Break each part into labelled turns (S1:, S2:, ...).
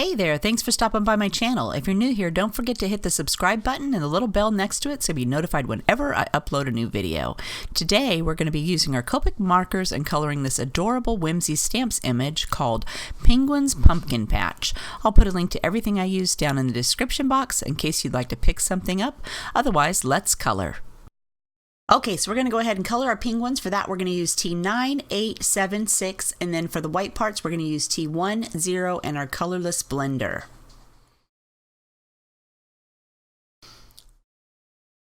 S1: Hey there, thanks for stopping by my channel. If you're new here, don't forget to hit the subscribe button and the little bell next to it so you'll be notified whenever I upload a new video. Today, we're going to be using our Copic markers and coloring this adorable Whimsy Stamps image called Penguin's Pumpkin Patch. I'll put a link to everything I use down in the description box in case you'd like to pick something up. Otherwise, let's color. Okay, so we're going to go ahead and color our penguins. For that, we're going to use T9, 8, 7, 6, and then for the white parts, we're going to use T1, 0, and our colorless blender.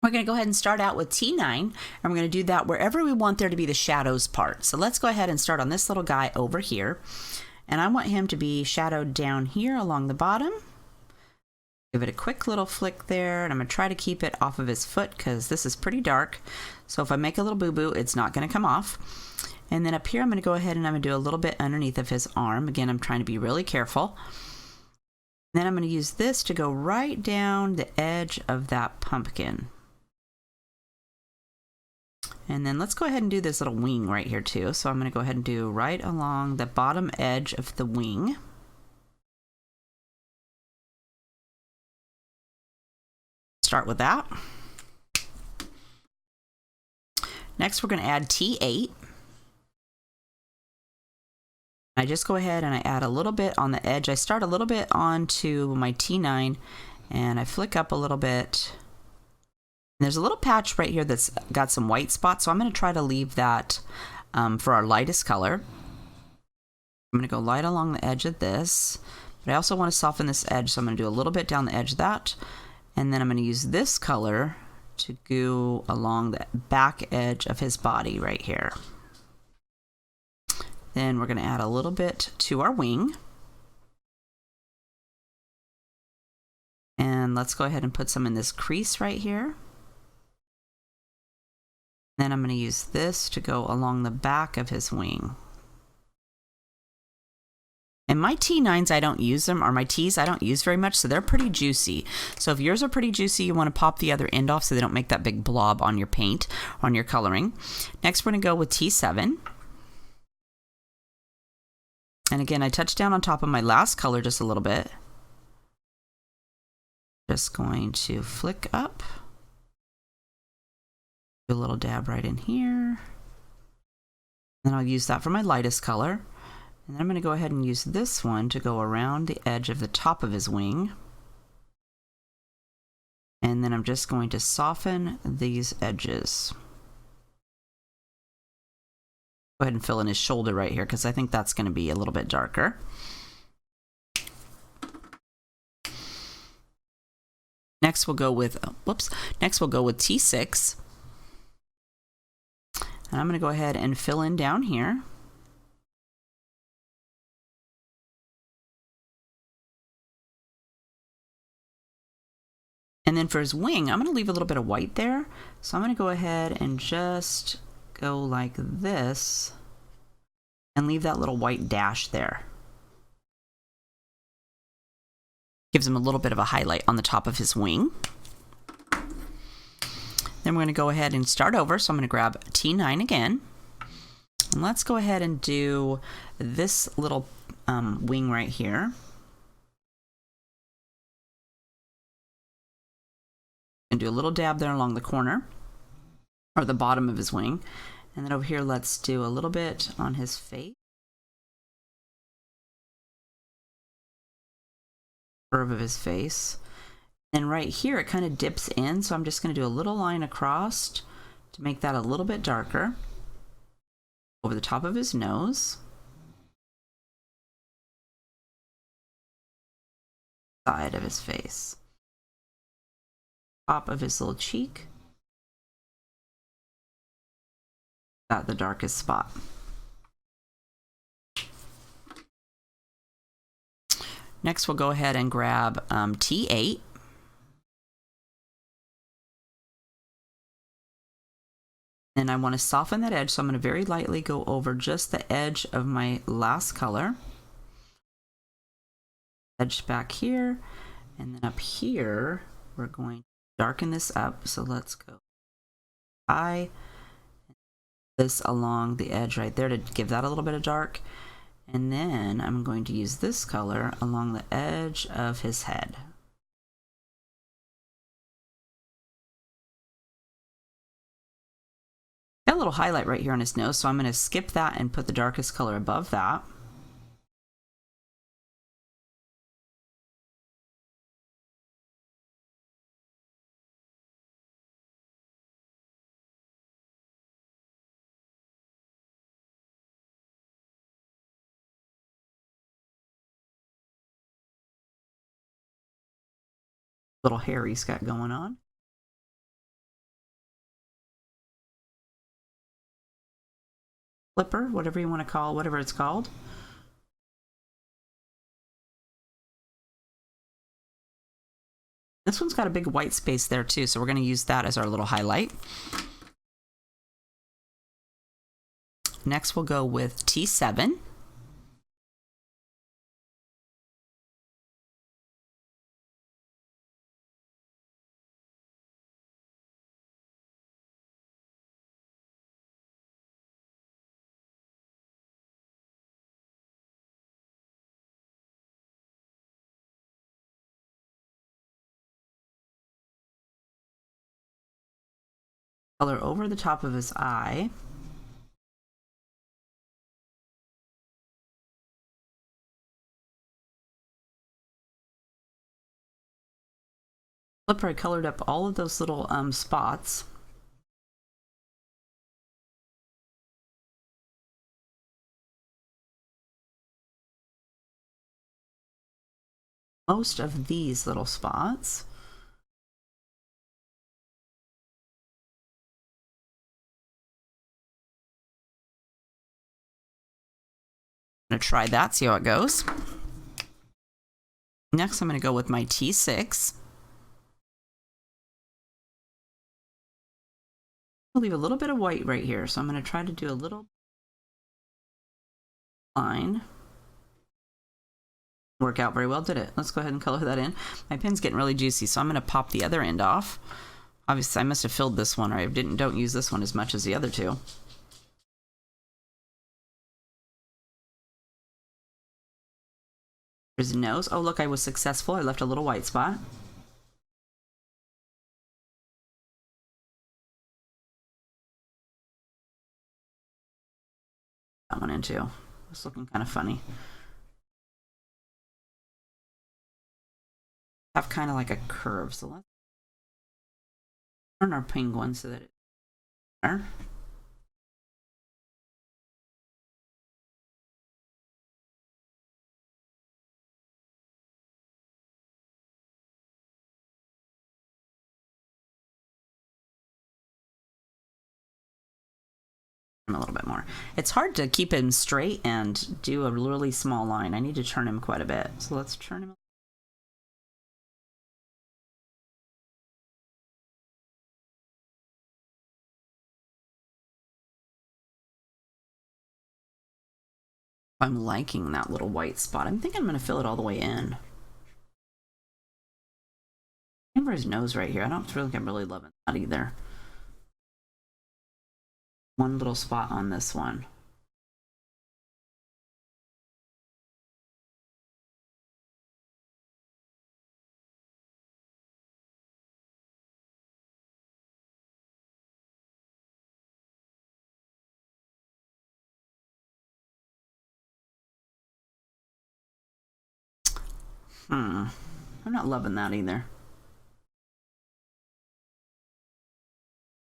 S1: We're going to go ahead and start out with T9, and we're going to do that wherever we want there to be the shadows part. So let's go ahead and start on this little guy over here, and I want him to be shadowed down here along the bottom. Give it a quick little flick there, and I'm going to try to keep it off of his foot because this is pretty dark. So if I make a little boo-boo, it's not going to come off. And then up here, I'm going to go ahead and I'm going to do a little bit underneath of his arm. Again, I'm trying to be really careful. And then I'm going to use this to go right down the edge of that pumpkin. And then let's go ahead and do this little wing right here too. So I'm going to go ahead and do right along the bottom edge of the wing. Start with that. Next, we're going to add T8. I just go ahead and I add a little bit on the edge. I start a little bit onto my T9 and I flick up a little bit. And there's a little patch right here that's got some white spots, so I'm going to try to leave that for our lightest color. I'm going to go light along the edge of this, but I also want to soften this edge, so I'm going to do a little bit down the edge of that. And then I'm going to use this color to go along the back edge of his body right here. Then we're going to add a little bit to our wing. And let's go ahead and put some in this crease right here. Then I'm going to use this to go along the back of his wing. And my T9s, I don't use them, or my Ts, I don't use very much, so they're pretty juicy. So if yours are pretty juicy, you want to pop the other end off so they don't make that big blob on your paint, on your coloring. Next, we're going to go with T7. And again, I touch down on top of my last color just a little bit. Just going to flick up. Do a little dab right in here. Then I'll use that for my lightest color. And then I'm going to go ahead and use this one to go around the edge of the top of his wing. And then I'm just going to soften these edges. Go ahead and fill in his shoulder right here because I think that's going to be a little bit darker. Next we'll go with, next we'll go with T6. And I'm going to go ahead and fill in down here. And then for his wing, I'm going to leave a little bit of white there. So I'm going to go ahead and just go like this and leave that little white dash there. Gives him a little bit of a highlight on the top of his wing. Then we're going to go ahead and start over. So I'm going to grab T9 again. And let's go ahead and do this little wing right here. And do a little dab there along the corner or the bottom of his wing. And then over here, let's do a little bit on his face. Curve of his face. And right here, it kind of dips in. So I'm just going to do a little line across to make that a little bit darker over the top of his nose. Side of his face. Top of his little cheek. Got the darkest spot. Next, we'll go ahead and grab T8. And I want to soften that edge, so I'm going to very lightly go over just the edge of my last color. Edge back here, and then up here, we're going to darken this up. So let's go this along the edge right there to give that a little bit of dark. And then I'm going to use this color along the edge of his head. Got a little highlight right here on his nose, so I'm going to skip that and put the darkest color above that. Little hair he's got going on. Flipper, whatever you want to call, whatever it's called. This one's got a big white space there too, so we're going to use that as our little highlight. Next we'll go with T7. Color over the top of his eye. Flipper, I colored up all of those little spots. Most of these little spots. I'm going to try that, see how it goes. Next, I'm going to go with my T6. I'll leave a little bit of white right here, so I'm going to try to do a little line. Work out very well, did it? Let's go ahead and color that in. My pen's getting really juicy, so I'm going to pop the other end off. Obviously, I must have filled this one, or I don't use this one as much as the other two. There's a nose. Oh, look, I was successful. I left a little white spot. That one in too. It's looking kind of funny. Have kind of like a curve, so let's turn our penguin so that it's there. A little bit more. It's hard to keep him straight and do a really small line. I need to turn him quite a bit. So let's turn him. I'm liking that little white spot. I'm thinking I'm going to fill it all the way in. Remember his nose right here. I don't feel like I'm really loving that either. One little spot on this one. I'm not loving that either.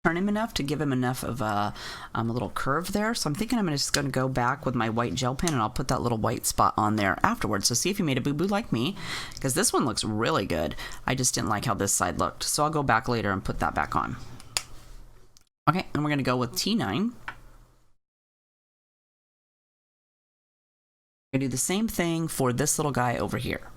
S1: Turn him enough to give him enough of a little curve there. So I'm thinking I'm just going to go back with my white gel pen and I'll put that little white spot on there afterwards. So see if you made a boo-boo like me, because this one looks really good. I just didn't like how this side looked. So I'll go back later and put that back on. Okay, and we're going to go with T9. I do the same thing for this little guy over here.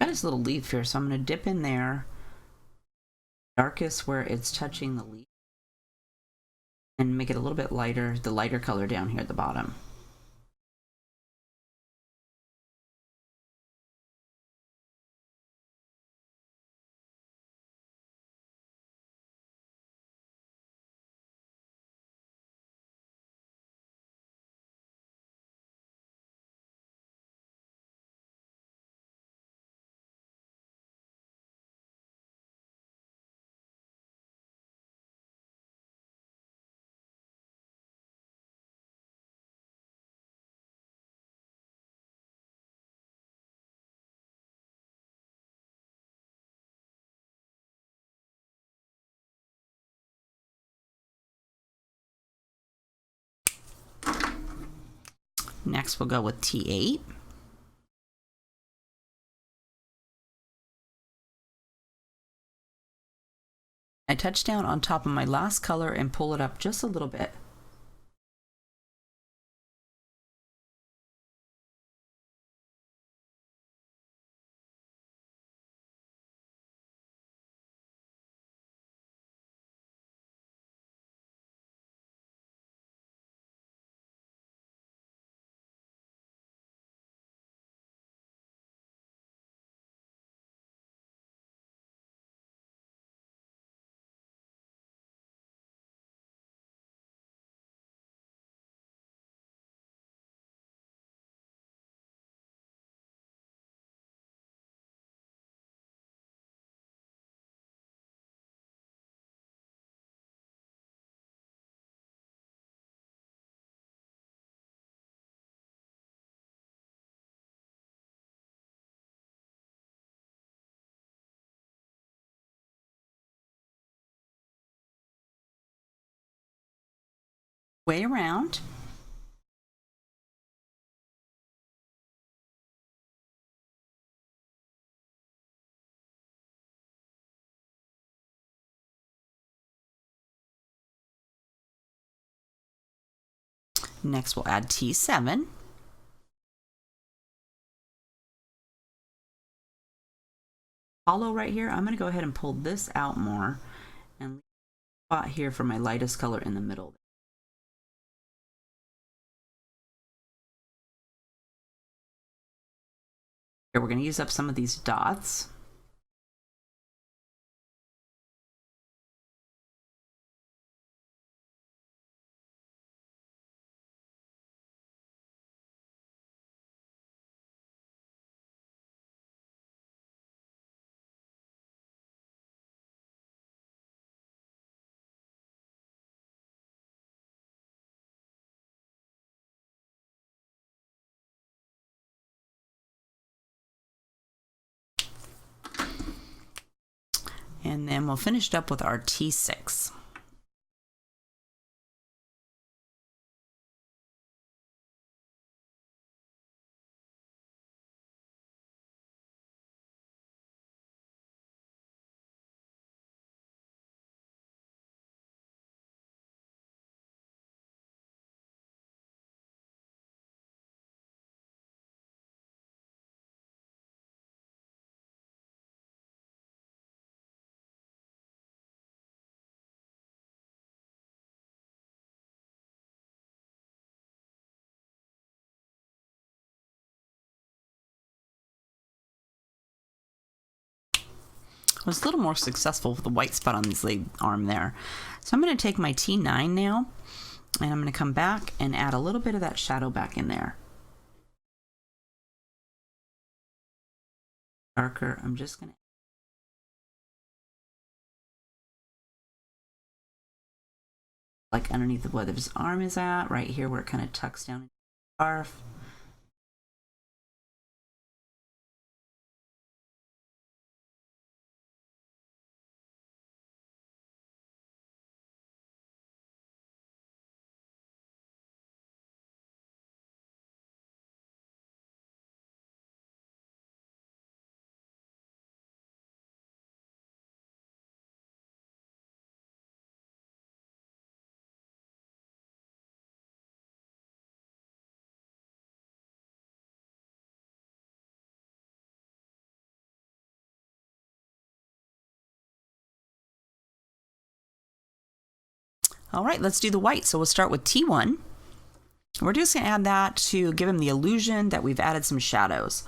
S1: his little leaf here, so I'm going to dip in there, darkest where it's touching the leaf, and make it a little bit lighter, the lighter color down here at the bottom. Next, we'll go with T8. I touch down on top of my last color and pull it up just a little bit. Way around. Next, we'll add T7. Hollow right here, I'm going to go ahead and pull this out more and leave a spot here for my lightest color in the middle. Here, we're going to use up some of these dots. And then we'll finish it up with our T6. I was a little more successful with the white spot on this leg arm there. So I'm going to take my T9 now, and I'm going to come back and add a little bit of that shadow back in there. Darker, I'm just going to like underneath where his arm is at, right here where it kind of tucks down into the scarf. All right, let's do the white. So we'll start with T1. We're just going to add that to give him the illusion that we've added some shadows.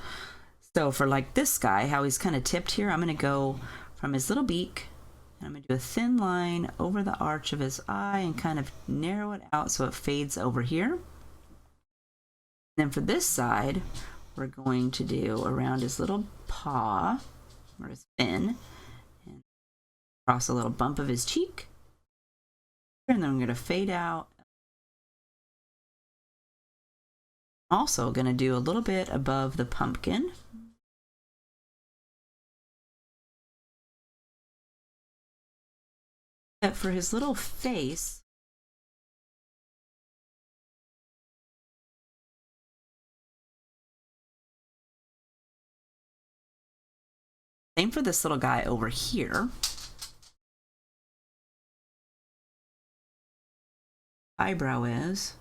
S1: So for like this guy, how he's kind of tipped here, I'm going to go from his little beak, and I'm going to do a thin line over the arch of his eye and kind of narrow it out so it fades over here. Then for this side, we're going to do around his little paw, or his fin, and across a little bump of his cheek. And then I'm going to fade out. Also going to do a little bit above the pumpkin. But for his little face, same for this little guy over here. Eyebrow is.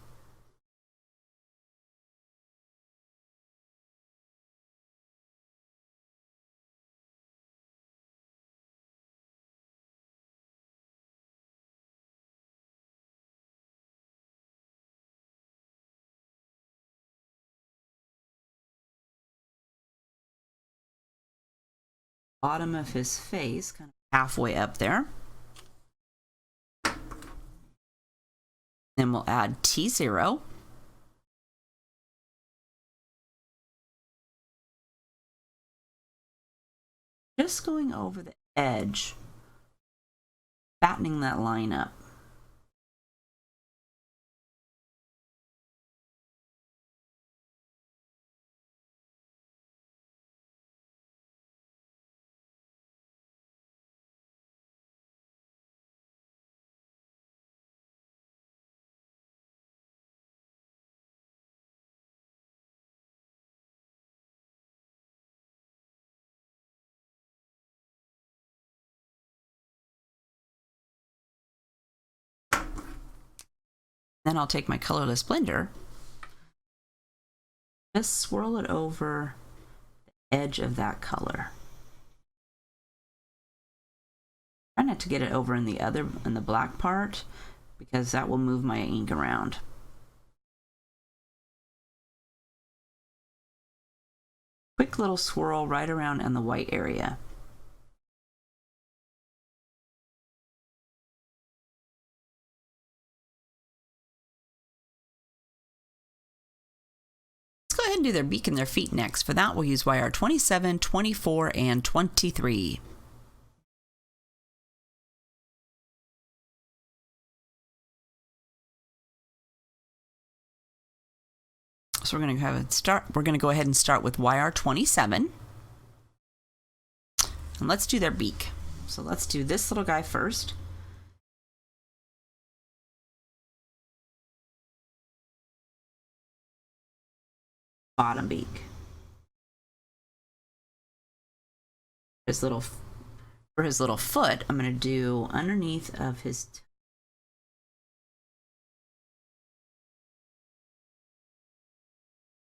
S1: Bottom of his face, kind of halfway up there. Then we'll add T0. Just going over the edge, fattening that line up. Then I'll take my colorless blender, just swirl it over the edge of that color. Try not to get it over in the black part, because that will move my ink around. Quick little swirl right around in the white area. Go ahead and do their beak and their feet next. For that, we'll use YR 27, 24, and 23. So we're going to go ahead and start with YR 27. And let's do their beak. So let's do this little guy first. Bottom beak. For his little foot, I'm going to do underneath of his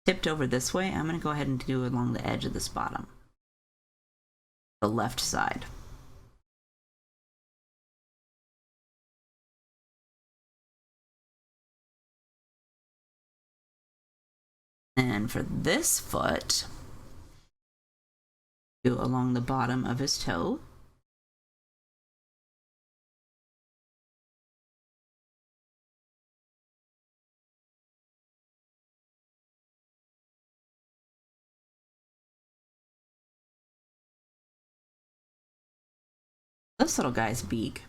S1: tipped over this way. I'm going to go ahead and do along the edge of this bottom, the left side. And for this foot, do along the bottom of his toe. This little guy's beak.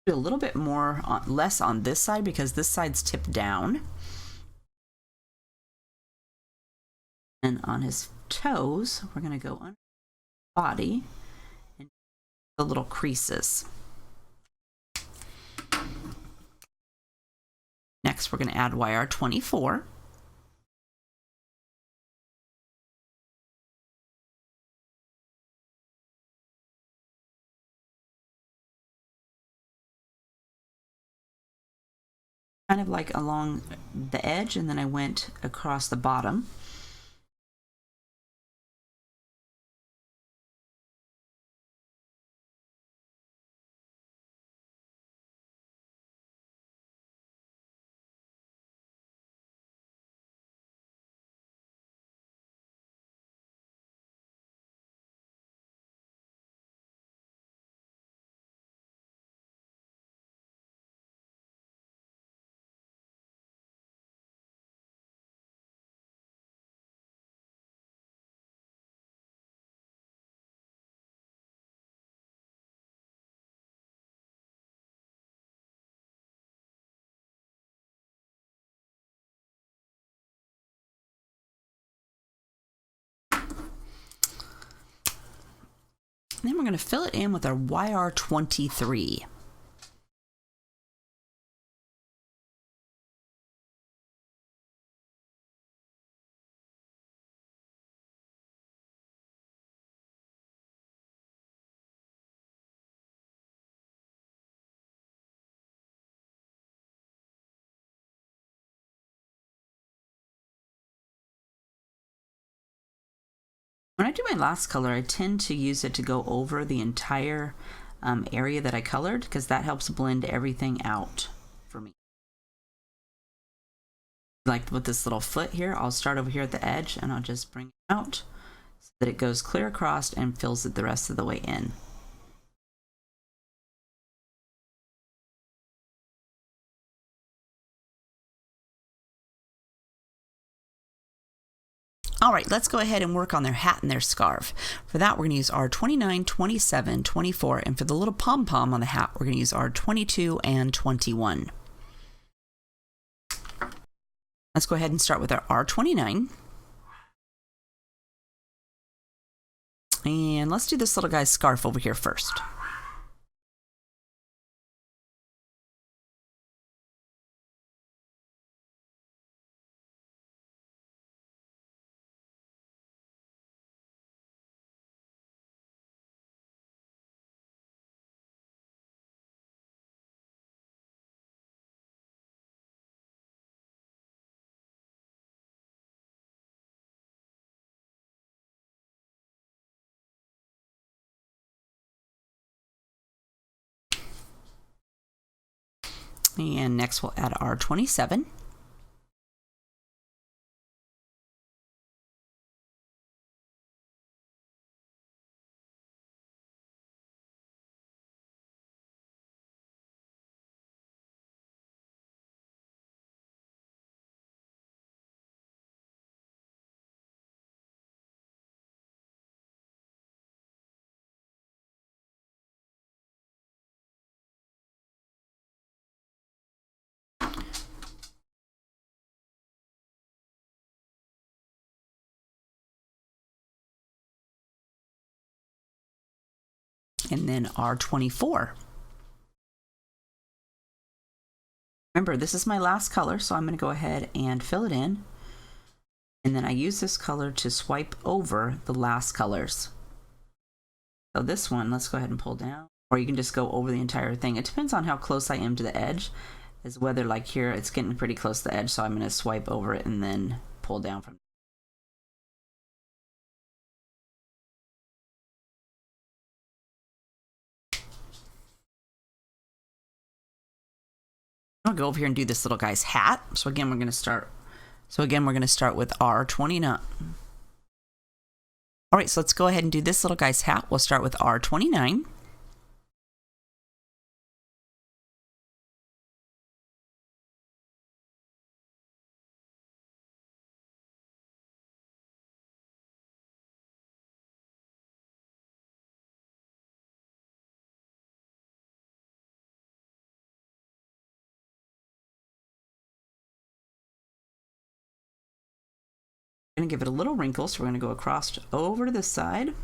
S1: A little bit more less on this side because this side's tipped down, and on his toes we're going to go on body and the little creases. Next we're going to add YR 24. Kind of like along the edge, and then I went across the bottom. And then we're going to fill it in with our YR23. When I do my last color, I tend to use it to go over the entire area that I colored, because that helps blend everything out for me. Like with this little foot here, I'll start over here at the edge and I'll just bring it out so that it goes clear across and fills it the rest of the way in. All right, let's go ahead and work on their hat and their scarf. For that, we're going to use our 29, 27, 24, and for the little pom-pom on the hat, we're going to use our 22 and 21. Let's go ahead and start with our R29. And let's do this little guy's scarf over here first. And next we'll add our 27. And then R24. Remember, this is my last color, so I'm going to go ahead and fill it in. And then I use this color to swipe over the last colors. So this one, let's go ahead and pull down. Or you can just go over the entire thing. It depends on how close I am to the edge, as whether like here, it's getting pretty close to the edge, so I'm going to swipe over it and then pull down from there. I'll go over here and do this little guy's hat. So again, we're going to start with R29. All right, so let's go ahead and do this little guy's hat. We'll start with R29. Going to give it a little wrinkle, so we're going to go across over to this side.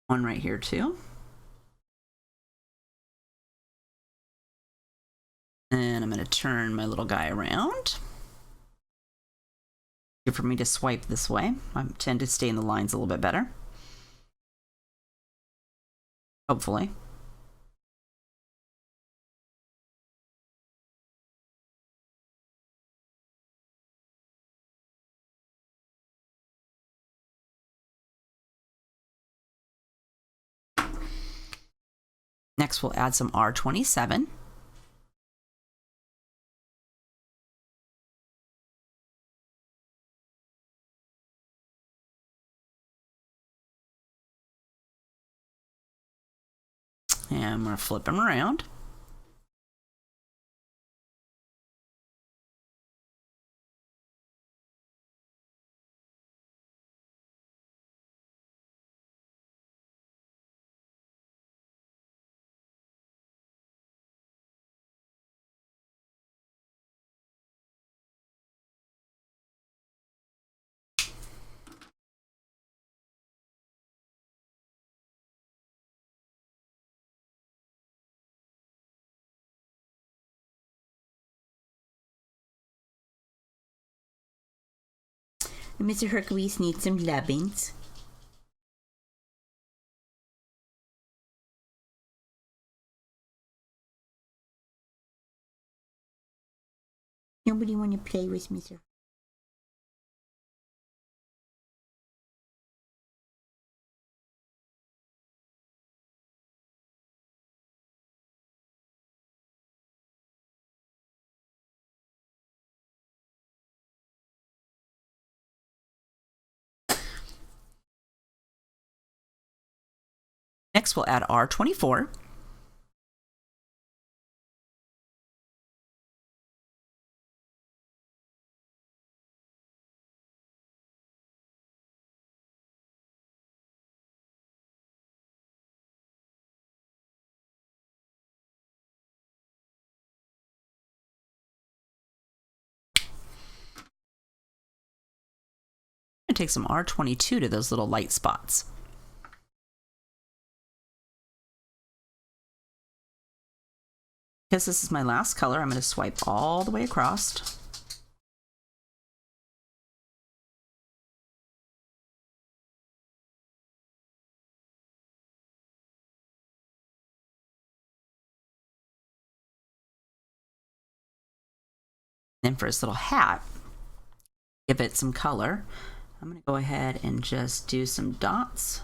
S1: One right here too. And I'm going to turn my little guy around. Good for me to swipe this way. I tend to stay in the lines a little bit better. Hopefully. Next, we'll add some R27. And I'm going to flip them around.
S2: Mr. Hercules needs some lovin's. Nobody want to play with Mr.
S1: Next, we'll add R24. I'm going to take some R22 to those little light spots. Because this is my last color, I'm going to swipe all the way across. Then for his little hat, give it some color. I'm going to go ahead and just do some dots.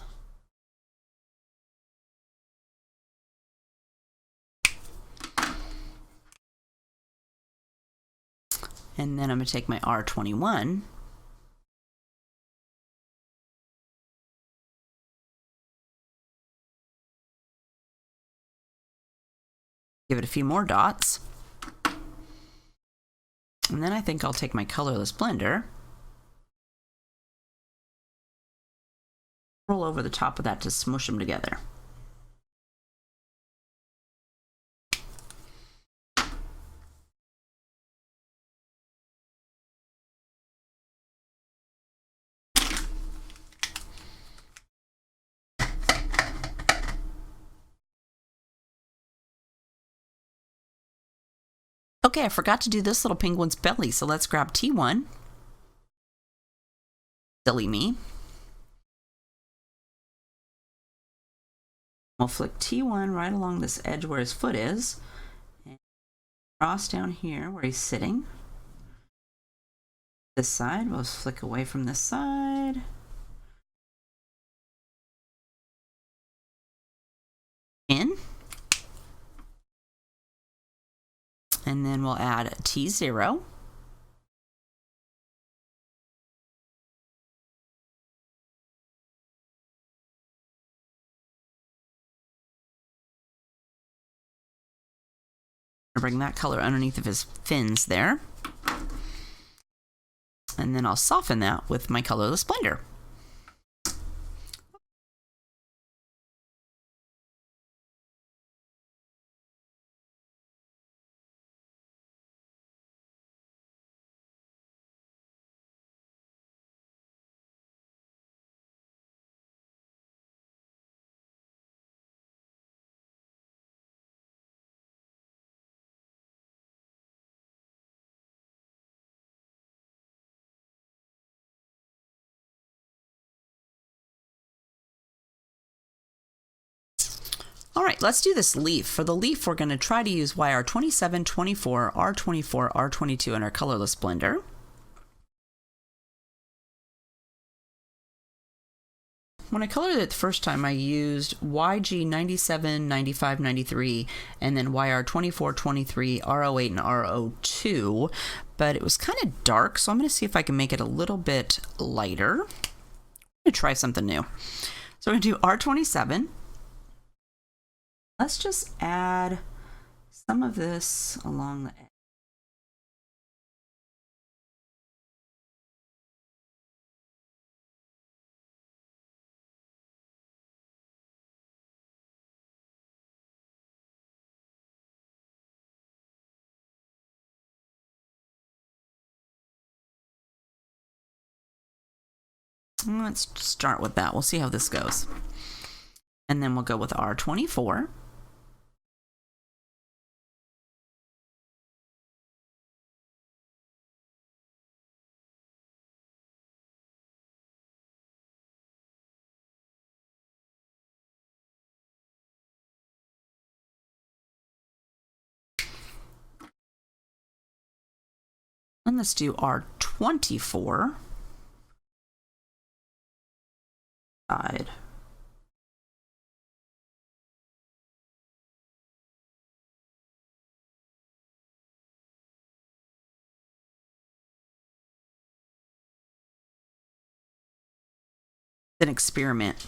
S1: And then I'm going to take my R21. Give it a few more dots. And then I think I'll take my colorless blender, roll over the top of that to smush them together. Okay, I forgot to do this little penguin's belly, so let's grab T1. Silly me. We'll flick T1 right along this edge where his foot is, and cross down here where he's sitting. This side, we'll flick away from this side. In. And then we'll add T0. Bring that color underneath of his fins there. And then I'll soften that with my colorless blender. All right, let's do this leaf. For the leaf, we're going to try to use YR27, 24, R24, R22 in our colorless blender. When I colored it the first time, I used YG 97, 95, 93, and then YR 24, 23, R08, and R02, but it was kind of dark, so I'm going to see if I can make it a little bit lighter. I'm going to try something new. So I'm going to do R27. Let's just add some of this along the edge. Let's start with that. We'll see how this goes. And then we'll go with R24. And let's do R24. Side. Then experiment.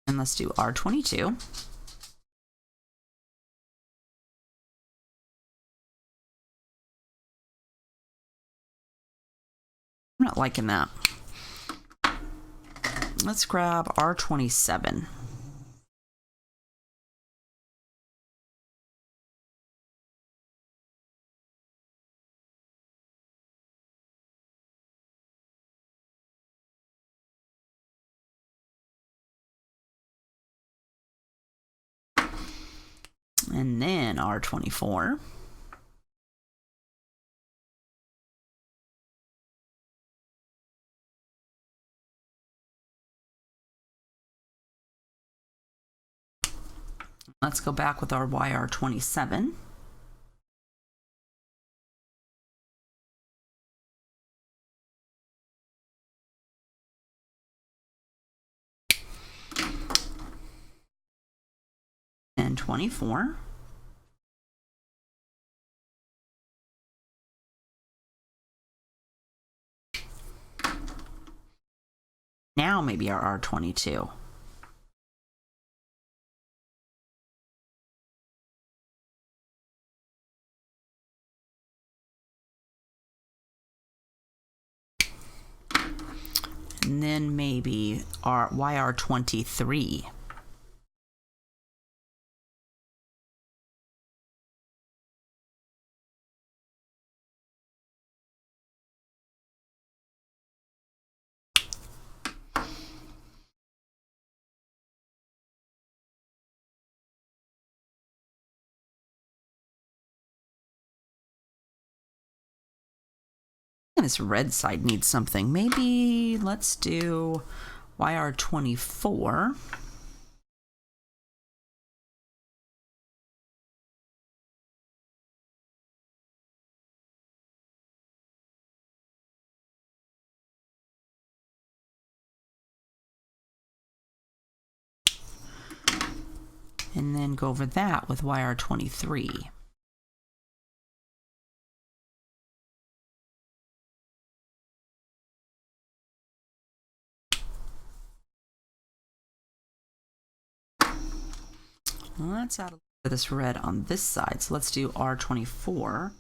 S1: And let's do R22. I'm not liking that. Let's grab R27. And then R24. Let's go back with our YR27. And 24. Now maybe our R22. And then maybe our YR23. This red side needs something. Maybe let's do YR24. And then go over that with YR23. Well, let's add a little bit of this red on this side. So let's do R24.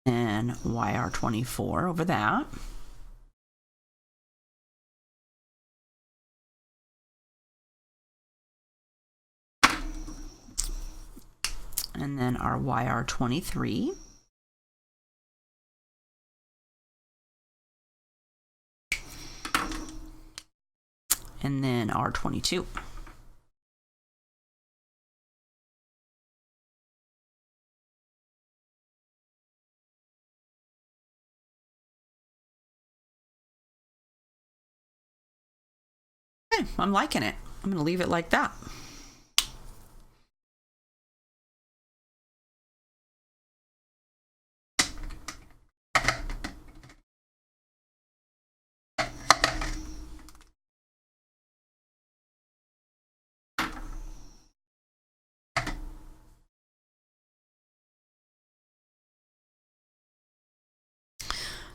S1: And YR24 over that. And then our YR23. And then R22. Okay, I'm liking it. I'm going to leave it like that.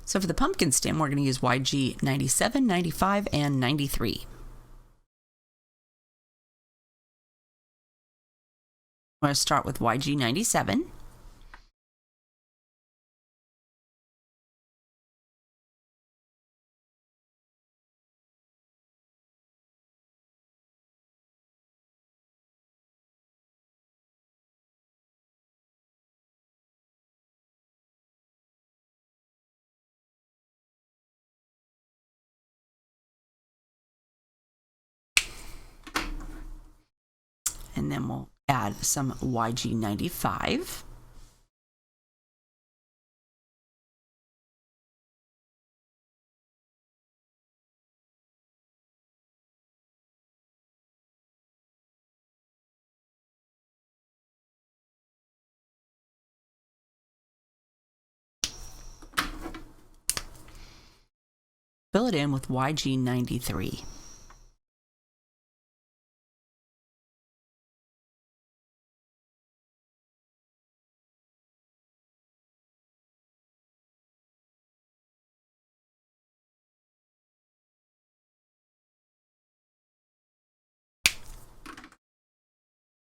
S1: So for the pumpkin stem, we're going to use YG 97, 95, and 93. I'm going to start with YG 97. And then we'll add some YG 95. Fill it in with YG93.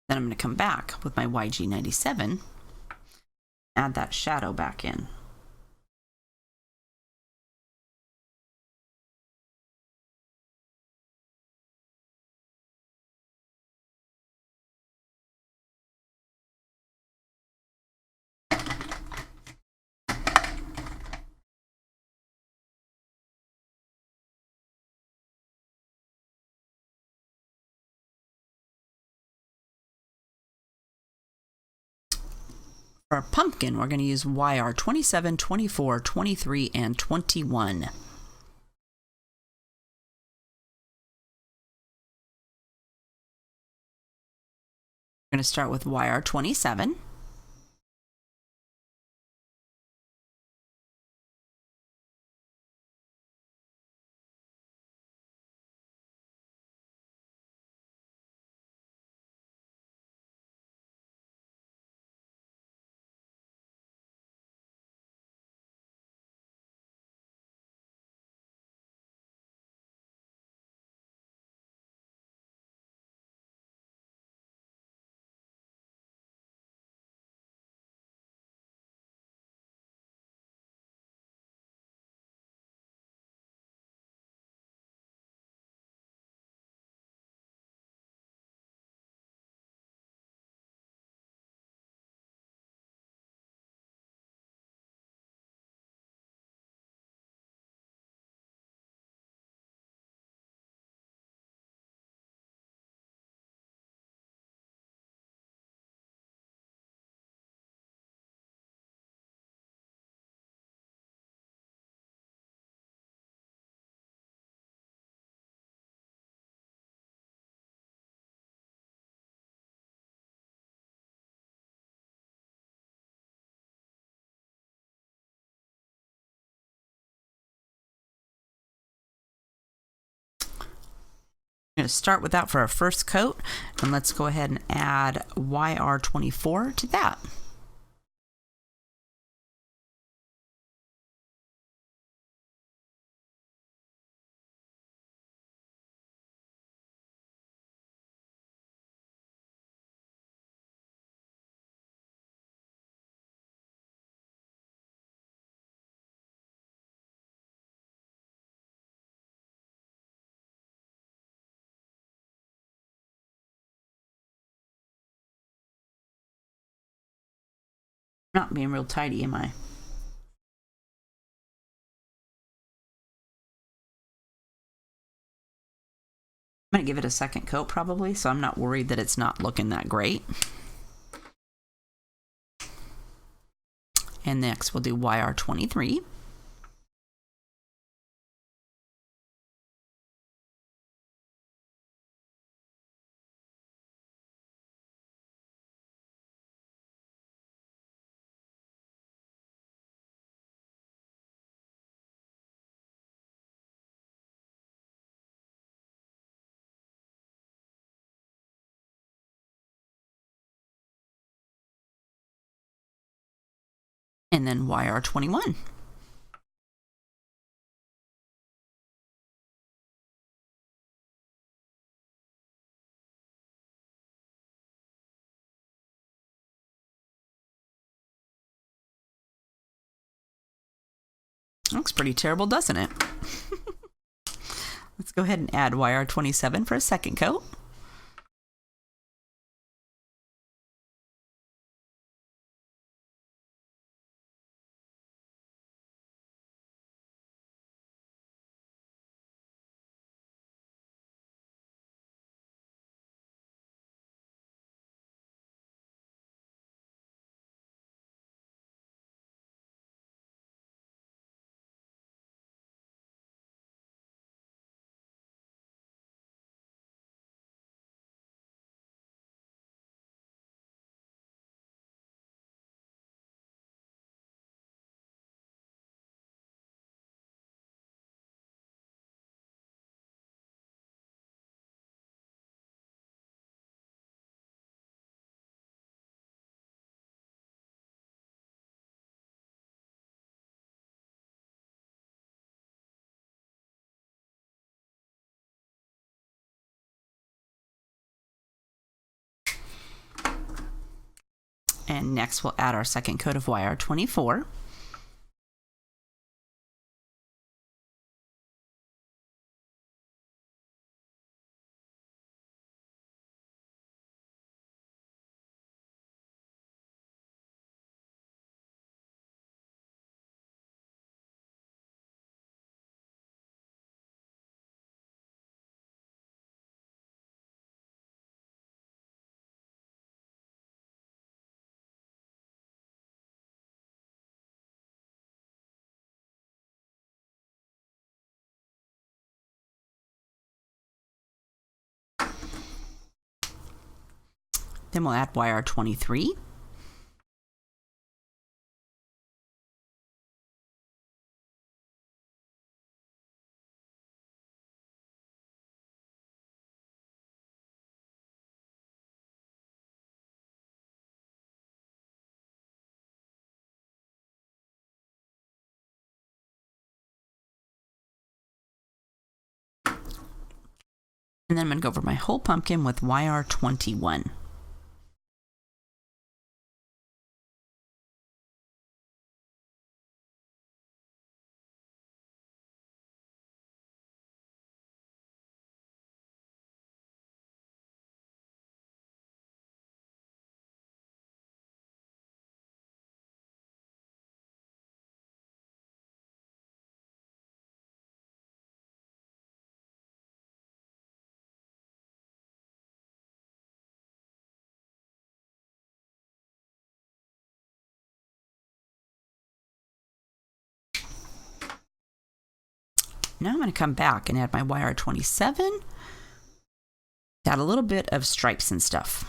S1: Then I'm going to come back with my YG97, add that shadow back in. For our pumpkin, we're going to use YR 27, 24, 23, and 21. We're going to start with YR 27. We're going to start with that for our first coat, and let's go ahead and add YR24 to that. Not being real tidy, am I? I'm going to give it a second coat probably, so I'm not worried that it's not looking that great. And next we'll do YR23. And then YR21. Looks pretty terrible, doesn't it? Let's go ahead and add YR27 for a second coat. And next we'll add our second coat of YR24. Then we'll add YR23. And then I'm going to go over my whole pumpkin with YR21. Now I'm going to come back and add my YR27, add a little bit of stripes and stuff.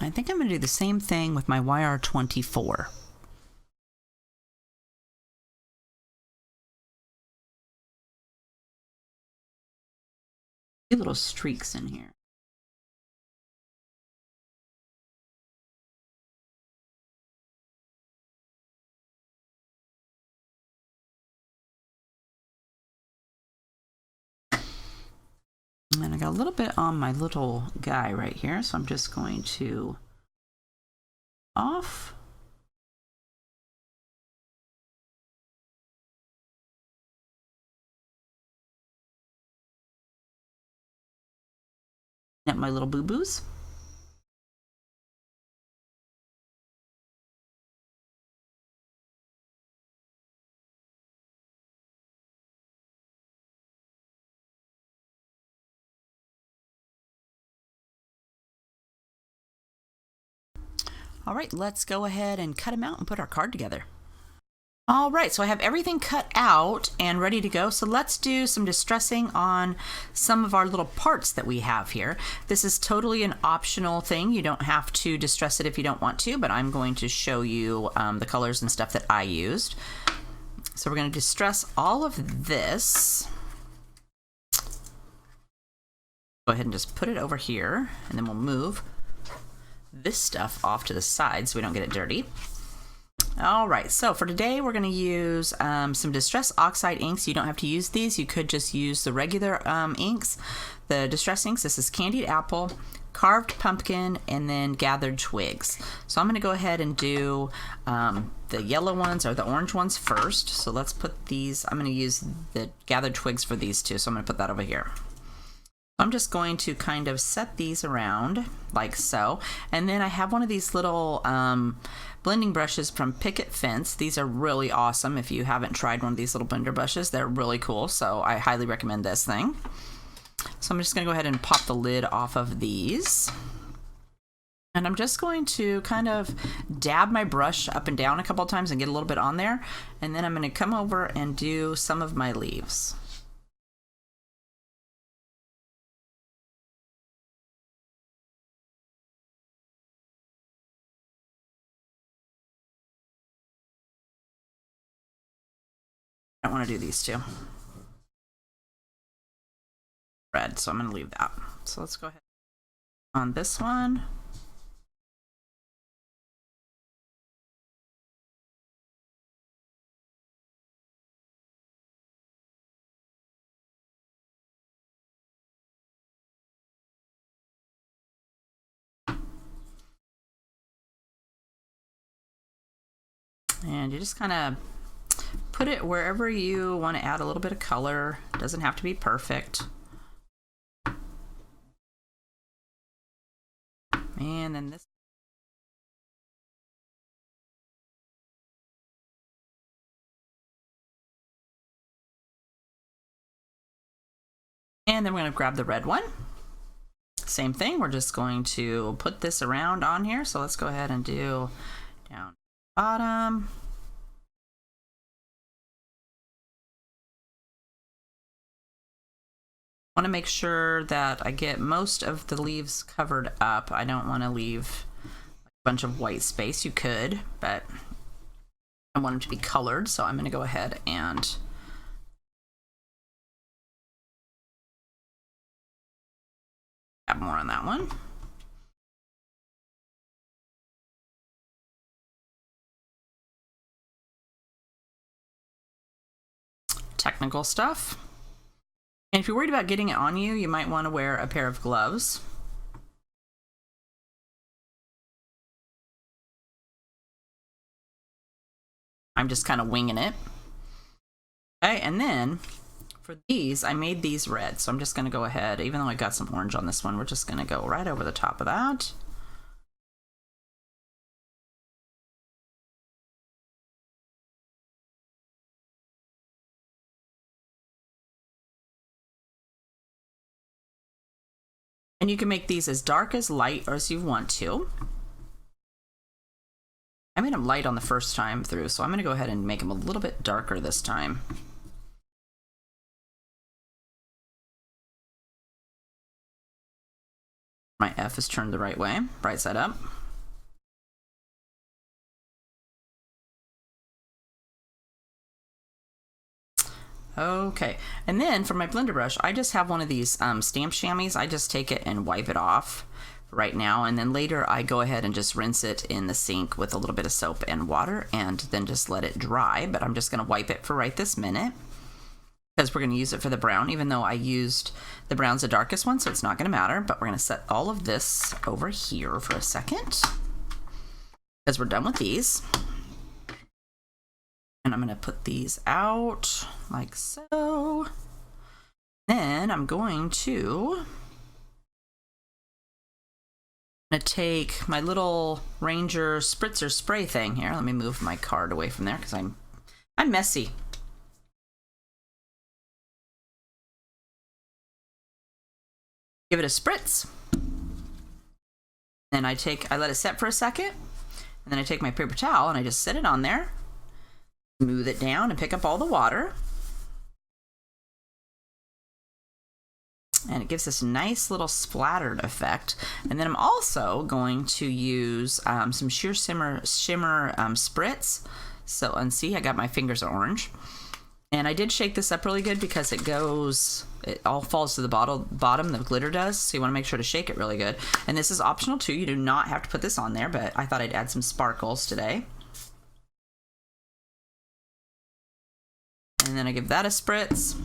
S1: I think I'm going to do the same thing with my YR24. A few little streaks in here. And I got a little bit on my little guy right here, so I'm just going to off. At my little boo-boos. All right, let's go ahead and cut them out and put our card together. All right, so I have everything cut out and ready to go. So let's do some distressing on some of our little parts that we have here. This is totally an optional thing. You don't have to distress it if you don't want to, but I'm going to show you the colors and stuff that I used. So we're going to distress all of this. Go ahead and just put it over here, and then we'll move this stuff off to the side so we don't get it dirty. All right, so for today we're going to use some Distress Oxide inks. You don't have to use these. You could just use the regular inks, the Distress inks. This is Candied Apple, Carved Pumpkin, and then Gathered Twigs. So I'm going to go ahead and do the yellow ones or the orange ones first. So let's put these, I'm going to use the Gathered Twigs for these two, so I'm going to put that over here. I'm just going to kind of set these around like so. And then I have one of these little blending brushes from Picket Fence. These are really awesome. If you haven't tried one of these little blender brushes, they're really cool. So I highly recommend this thing. So I'm just going to go ahead and pop the lid off of these. And I'm just going to kind of dab my brush up and down a couple of times and get a little bit on there. And then I'm going to come over and do some of my leaves. I don't want to do these two. Red, so I'm going to leave that. So let's go ahead on this one. And you just kind of put it wherever you want to add a little bit of color. It doesn't have to be perfect. And then this. And then we're going to grab the red one. Same thing, we're just going to put this around on here. So let's go ahead and do down bottom. I want to make sure that I get most of the leaves covered up. I don't want to leave a bunch of white space. You could, but I want them to be colored. So I'm going to go ahead and add more on that one. Technical stuff. And if you're worried about getting it on you, you might want to wear a pair of gloves. I'm just kind of winging it. Okay, and then for these, I made these red. So I'm just going to go ahead, even though I got some orange on this one, we're just going to go right over the top of that. And you can make these as dark as light or as you want to. I made them light on the first time through, so I'm going to go ahead and make them a little bit darker this time. My F is turned the right way, right side up. Okay, and then for my blender brush, I just have one of these stamp chamois. I just take it and wipe it off right now, and then later I go ahead and just rinse it in the sink with a little bit of soap and water and then just let it dry. But I'm just going to wipe it for right this minute because we're going to use it for the brown, even though I used the brown's the darkest one, so it's not going to matter. But we're going to set all of this over here for a second because we're done with these. And I'm going to put these out like so. Then I'm going to take my little Ranger spritzer spray thing here. Let me move my card away from there because I'm messy. Give it a spritz. Then I let it set for a second. And then I take my paper towel and I just set it on there. Smooth it down and pick up all the water. And it gives this nice little splattered effect. And then I'm also going to use some sheer shimmer spritz. So, and see, I got my fingers are orange. And I did shake this up really good because it all falls to the bottom, the glitter does. So you want to make sure to shake it really good. And this is optional too. You do not have to put this on there, but I thought I'd add some sparkles today. And then I give that a spritz.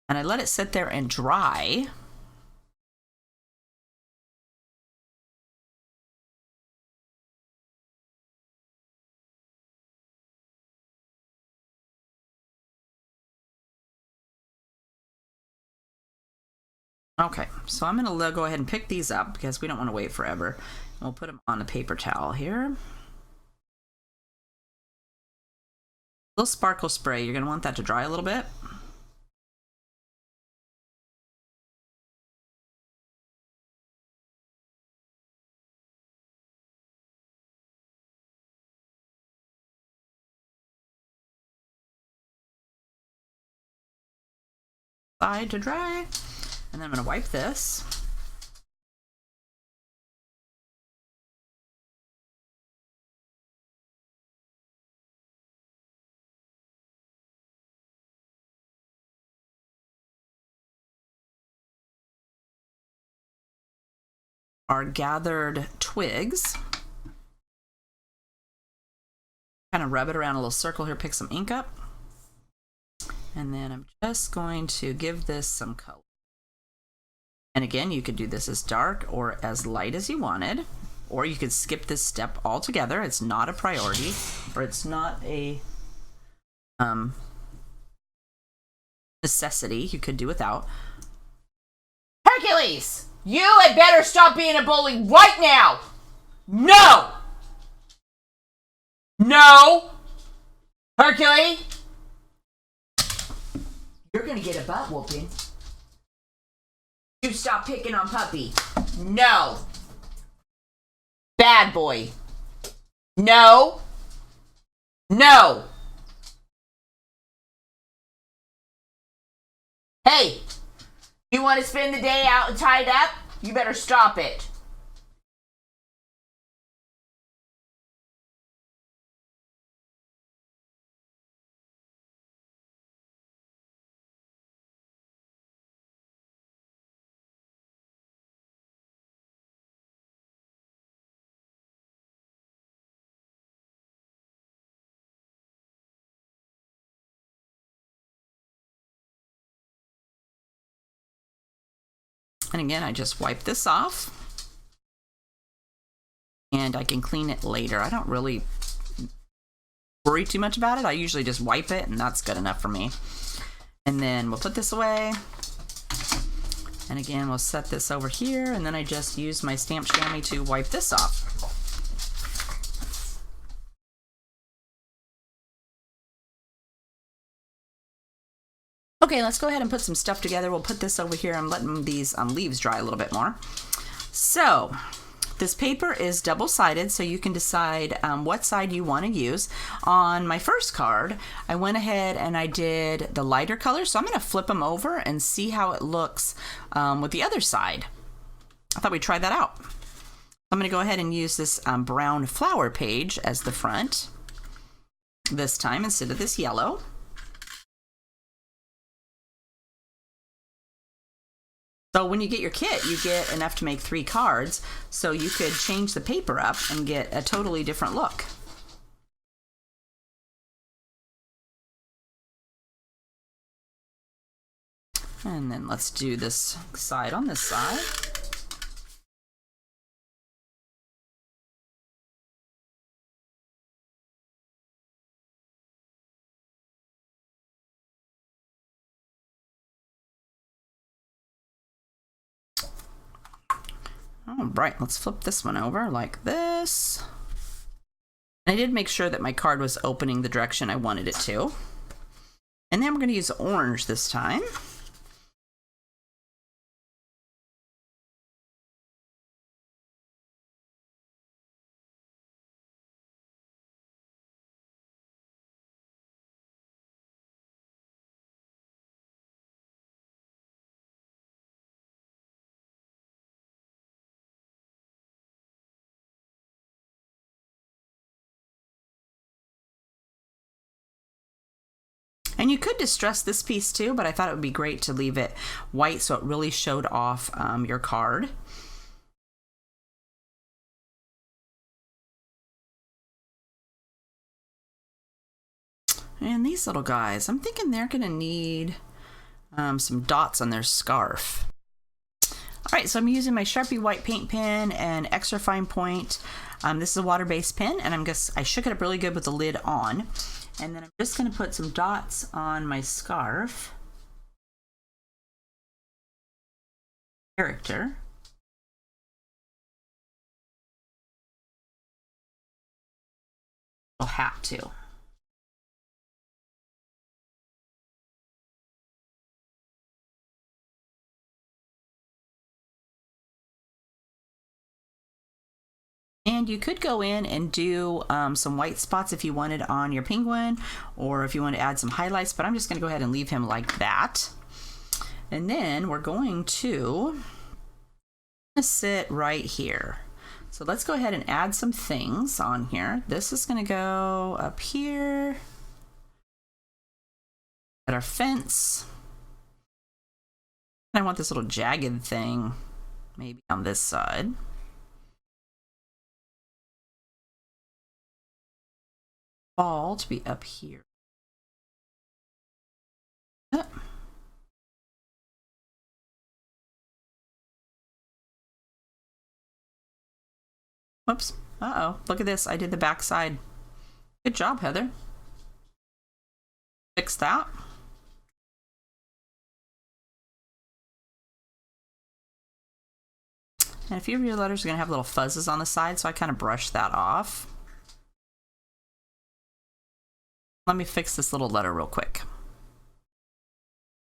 S1: And I let it sit there and dry. Okay, so I'm going to go ahead and pick these up because we don't want to wait forever. We'll put them on a paper towel here. A little sparkle spray, you're going to want that to dry a little bit. Side to dry, and then I'm going to wipe this. Our gathered twigs. Kind of rub it around a little circle here, pick some ink up. And then I'm just going to give this some color. And again, you could do this as dark or as light as you wanted, or you could skip this step altogether. It's not a priority, or it's not a necessity. You could do without.
S3: Hercules! You had better stop being a bully right now! No! No! Hercules! You're gonna get a butt whooping. You stop picking on Puppy. No! Bad boy. No! No! Hey! You want to spend the day out and tied up? You better stop it.
S1: And again, I just wipe this off. And I can clean it later. I don't really worry too much about it. I usually just wipe it, and that's good enough for me. And then we'll put this away. And again, we'll set this over here, and then I just use my stamp chamois to wipe this off. Okay, let's go ahead and put some stuff together. We'll put this over here. I'm letting these leaves dry a little bit more. So this paper is double-sided, so you can decide what side you want to use. On my first card, I went ahead and I did the lighter color, so I'm going to flip them over and see how it looks with the other side. I thought we'd try that out. I'm going to go ahead and use this brown flower page as the front this time instead of this yellow. So when you get your kit, you get enough to make 3 cards, so you could change the paper up and get a totally different look. And then let's do this side on this side. All right, let's flip this one over like this. And I did make sure that my card was opening the direction I wanted it to. And then we're going to use orange this time. And you could distress this piece too, but I thought it would be great to leave it white so it really showed off your card. And these little guys, I'm thinking they're gonna need some dots on their scarf. All right, so I'm using my Sharpie white paint pen and extra fine point. This is a water-based pen, and I shook it up really good with the lid on. And then I'm just going to put some dots on my scarf. character. I'll have to. And you could go in and do some white spots if you wanted on your penguin, or if you want to add some highlights, but I'm just going to go ahead and leave him like that. And then we're going to sit right here. So let's go ahead and add some things on here. This is going to go up here at our fence. I want this little jagged thing maybe on this side. Ball to be up here. Whoops. Uh-oh. Look at this. I did the back side. Good job, Heather. Fix that. And a few of your letters are going to have little fuzzes on the side, so I kind of brush that off. Let me fix this little letter real quick.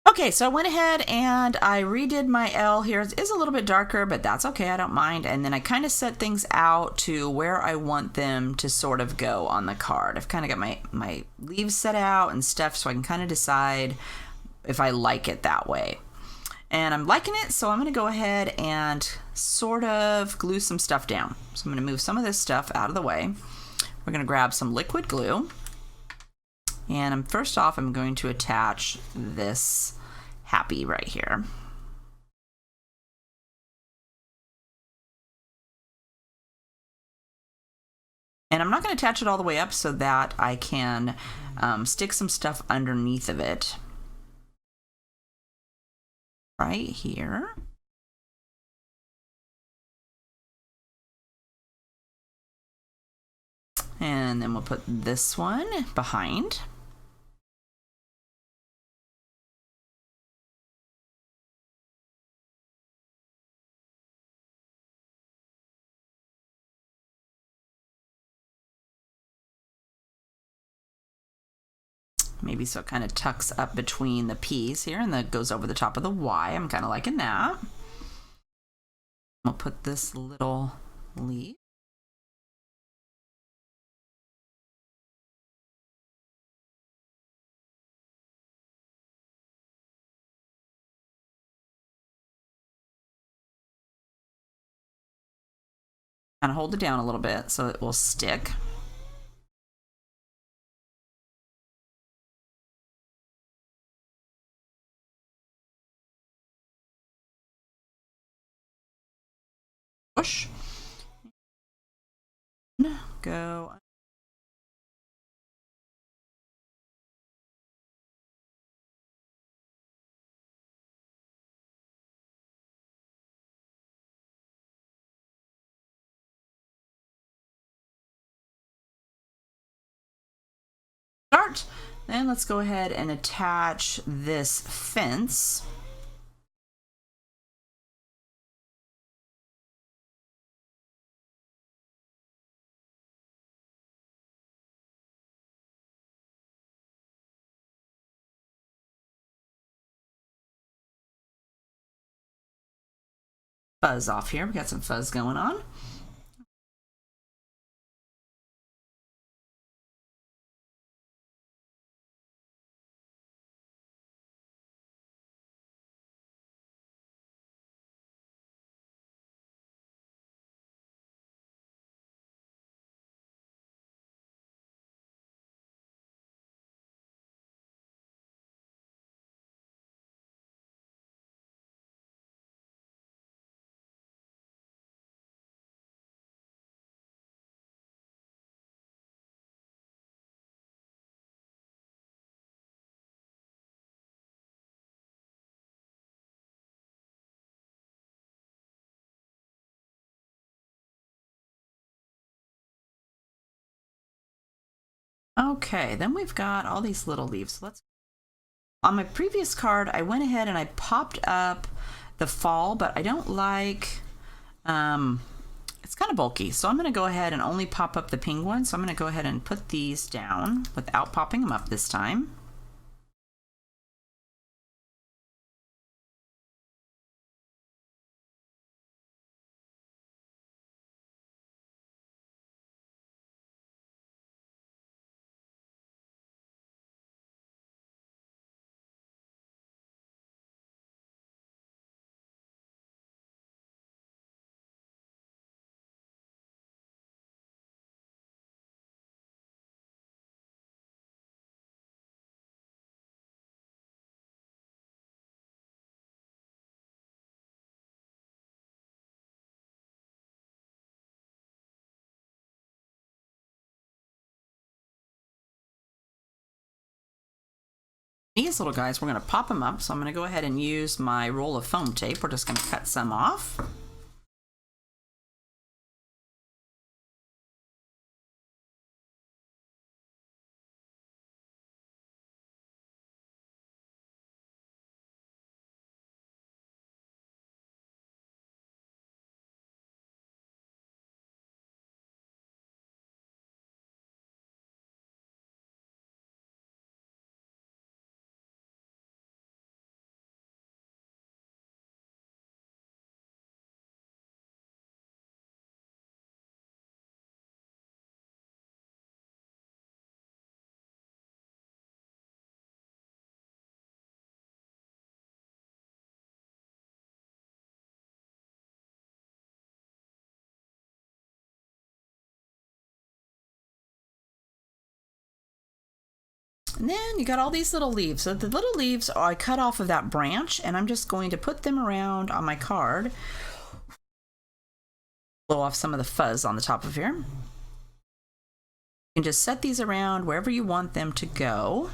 S1: Okay, so I went ahead and I redid my L here. It is a little bit darker, but that's okay, I don't mind. And then I kind of set things out to where I want them to sort of go on the card. I've kind of got my leaves set out and stuff, so I can kind of decide if I like it that way. And I'm liking it, so I'm going to go ahead and sort of glue some stuff down. So I'm going to move some of this stuff out of the way. We're going to grab some liquid glue. And first off, I'm going to attach this happy right here. And I'm not going to attach it all the way up so that I can stick some stuff underneath of it. Right here. And then we'll put this one behind. Maybe so it kind of tucks up between the P's here and that goes over the top of the Y. I'm kind of liking that. We'll put this little leaf. Kind of hold it down a little bit so it will stick. Push. Go. Start. Then let's go ahead and attach this fence. Fuzz off here. We got some fuzz going on. Okay, then we've got all these little leaves. On my previous card, I went ahead and I popped up the fall, but I don't like, it's kind of bulky. So I'm going to go ahead and only pop up the penguin. So I'm going to go ahead and put these down without popping them up this time. These little guys, we're going to pop them up. So I'm going to go ahead and use my roll of foam tape. We're just going to cut some off. And then you got all these little leaves. So the little leaves I cut off of that branch, and I'm just going to put them around on my card. Blow off some of the fuzz on the top of here. You can just set these around wherever you want them to go.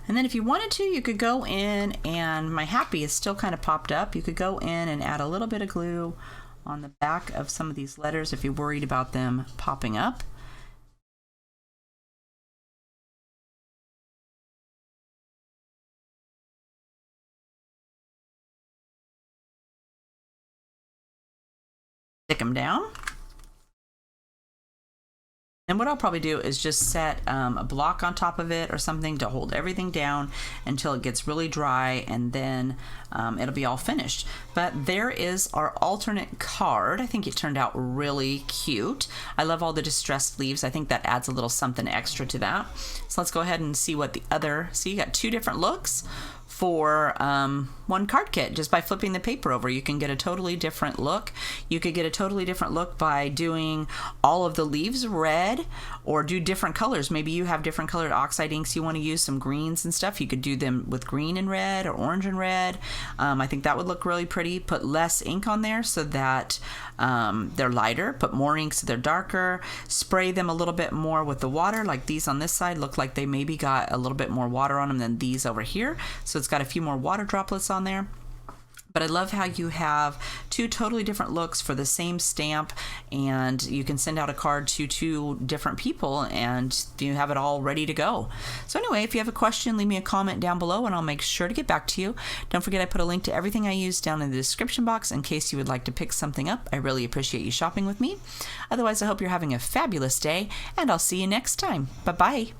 S1: And then if you wanted to, you could go in, and my happy is still kind of popped up. You could go in and add a little bit of glue on the back of some of these letters if you're worried about them popping up. Stick them down. And what I'll probably do is just set a block on top of it or something to hold everything down until it gets really dry, and then it'll be all finished. But there is our alternate card. I think it turned out really cute. I love all the distressed leaves. I think that adds a little something extra to that. So let's go ahead and see what the other, see, you got two different looks for one card kit. Just by flipping the paper over, you can get a totally different look. You could get a totally different look by doing all of the leaves red, or do different colors. Maybe you have different colored oxide inks, you want to use some greens and stuff. You could do them with green and red or orange and red. I think that would look really pretty. Put less ink on there so that they're lighter. Put more ink so they're darker. Spray them a little bit more with the water. Like these on this side look like they maybe got a little bit more water on them than these over here. So it's got a few more water droplets on there. But I love how you have two totally different looks for the same stamp, and you can send out a card to two different people and you have it all ready to go. So anyway, if you have a question, leave me a comment down below and I'll make sure to get back to you. Don't forget I put a link to everything I use down in the description box in case you would like to pick something up. I really appreciate you shopping with me. Otherwise, I hope you're having a fabulous day, and I'll see you next time. Bye-bye.